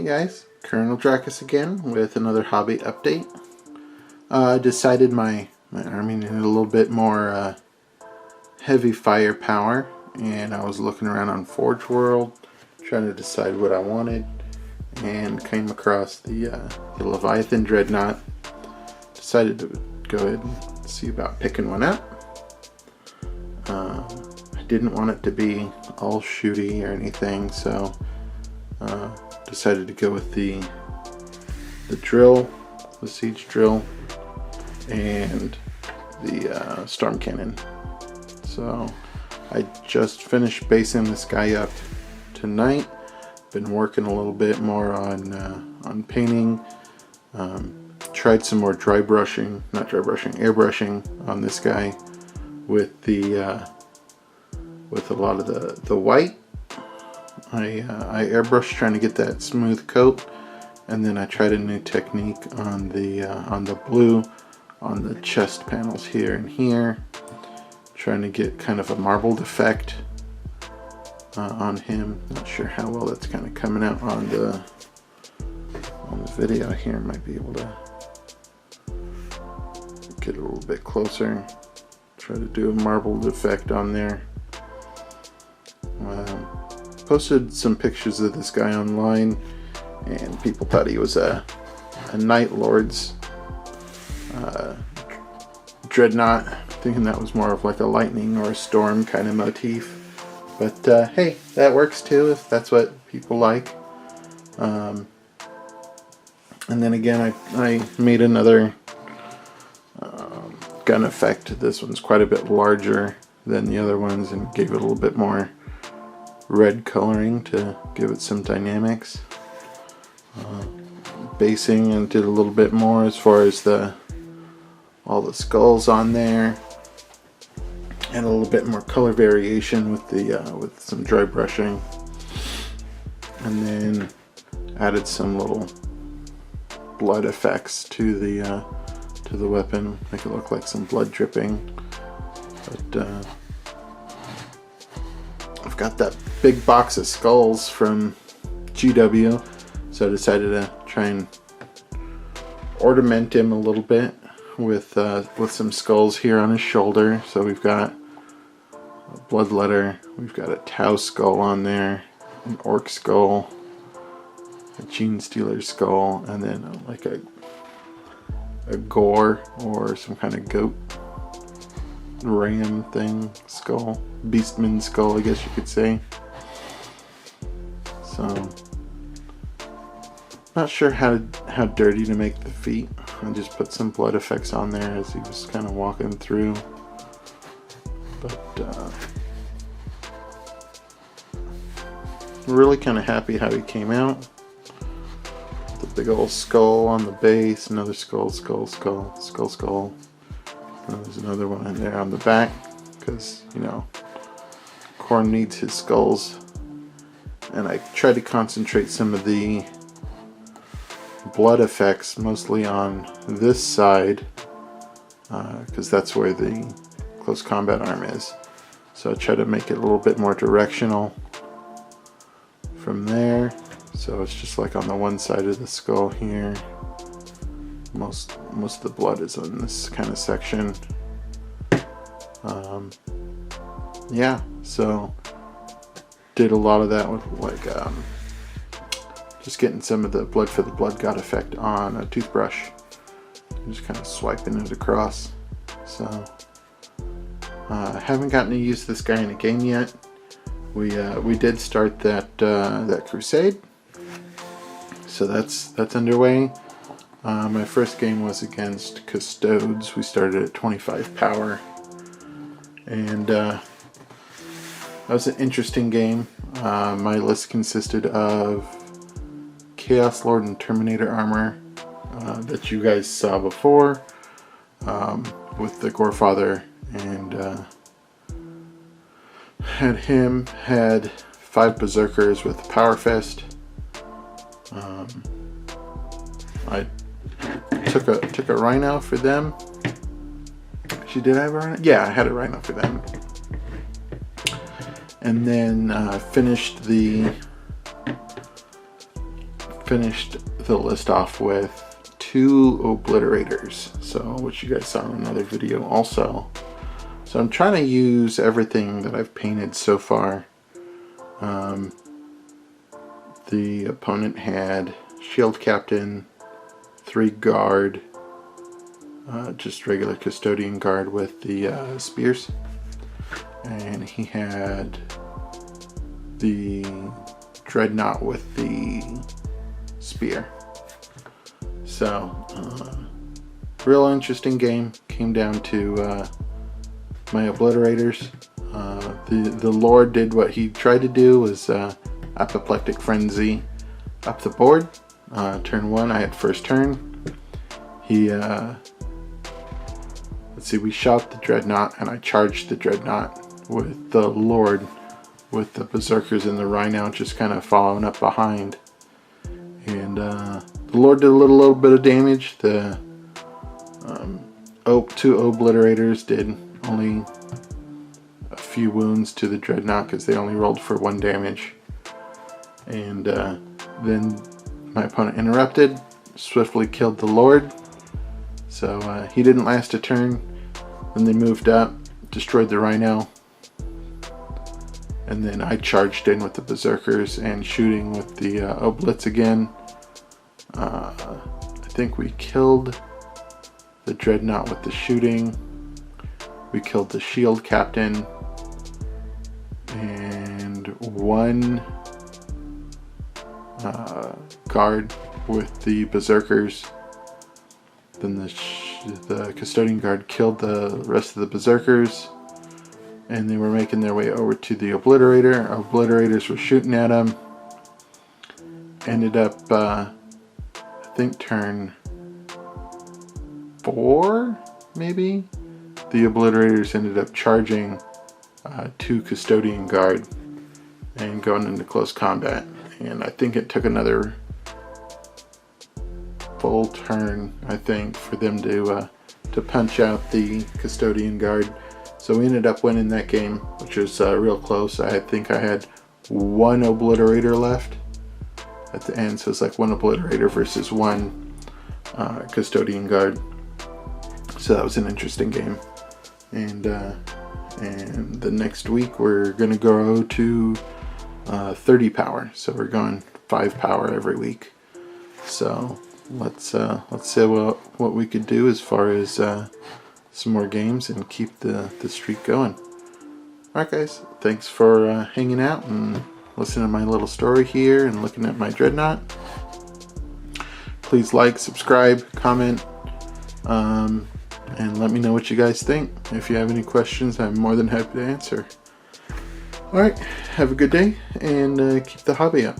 guys, Colonel Drakus again with another hobby update. Decided my army needed a little bit more heavy firepower, and I was looking around on Forge World trying to decide what I wanted, and came across the Leviathan Dread. Decided to go ahead and see about picking one up. I didn't want it to be all shooty or anything, so decided to go with the drill, the siege drill, and the storm cannon. So I just finished basing this guy up tonight. Been working a little bit more on painting. Tried some more airbrushing on this guy with with a lot of the white. I airbrushed trying to get that smooth coat, and then I tried a new technique on the blue on the chest panels here and here, trying to get kind of a marbled effect on him. Not sure how well that's kind of coming out on the video here. Might be able to get a little bit closer, try to do a marbled effect on there. Posted some pictures of this guy online, and people thought he was a Night Lord's dreadnought, thinking that was more of like a lightning or a storm kind of motif. But hey, that works too if that's what people like. And then again, I made another gun effect. This one's quite a bit larger than the other ones, and gave it a little bit more red coloring to give it some dynamics. Basing, and did a little bit more as far as all the skulls on there, and a little bit more color variation with some dry brushing, and then added some little blood effects to the weapon, make it look like some blood dripping. But I've got that big box of skulls from GW, so I decided to try and ornament him a little bit with some skulls here on his shoulder. So we've got a bloodletter, we've got a Tau skull on there, an Orc skull, a Gene Stealer skull, and then like a Gore or some kind of goat ram thing skull, Beastman skull, I guess you could say. So not sure how dirty to make the feet. I just put some blood effects on there as he was kind of walking through. But really kind of happy how he came out. The big old skull on the base, another skull. And there's another one in there on the back, because, you know, Korn needs his skulls. And I tried to concentrate some of the blood effects mostly on this side, because that's where the close combat arm is. So I try to make it a little bit more directional from there. So it's just like on the one side of the skull here. Most of the blood is on this kind of section. Yeah, so did a lot of that with like just getting some of the blood for the blood god effect on a toothbrush, just kind of swiping it across. So I haven't gotten to use this guy in a game yet. We did start that Crusade, so that's underway. My first game was against Custodes. We started at 25 power, and that was an interesting game. My list consisted of Chaos Lord and Terminator armor that you guys saw before, with the Gorefather, and had 5 Berserkers with Power Fist. I took a Rhino for them. Did I have a Rhino? Yeah, I had a Rhino for them. And then finished the finished the list off with 2 obliterators, so which you guys saw in another video also. So I'm trying to use everything that I've painted so far. The opponent had Shield Captain, 3 Guard, just regular Custodian Guard with the spears, and he had the Dreadnought with the spear. So real interesting game. Came down to my obliterators. The Lord did what he tried to do, was Apoplectic Frenzy up the board. Turn 1, I had first turn. He let's see, we shot the Dreadnought and I charged the Dreadnought with the Lord, with the Berserkers and the Rhino just kind of following up behind. And the Lord did a little bit of damage. The 2 obliterators did only a few wounds to the Dreadnought because they only rolled for 1 damage. And then my opponent interrupted, swiftly killed the Lord. So he didn't last a turn. Then they moved up, destroyed the Rhino. And then I charged in with the Berserkers and shooting with the Oblitz again. I think we killed the Dreadnought with the shooting. We killed the Shield Captain. And 1 Guard with the Berserkers. Then the Custodian Guard killed the rest of the Berserkers. And they were making their way over to the Obliterator. Obliterators were shooting at them. Ended up, I think turn 4, maybe? The Obliterators ended up charging 2 Custodian Guard and going into close combat. And I think it took another full turn, I think, for them to punch out the Custodian Guard. So we ended up winning that game, which was real close. I think I had 1 Obliterator left at the end, so it's like 1 Obliterator versus 1 Custodian Guard. So that was an interesting game. And the next week we're gonna go to 30 power. So we're going 5 power every week. So let's see what we could do as far as some more games and keep the streak going. Alright guys, thanks for hanging out and listening to my little story here and looking at my Dreadnought. Please like, subscribe, comment, and let me know what you guys think. If you have any questions, I'm more than happy to answer. Alright, have a good day and keep the hobby up.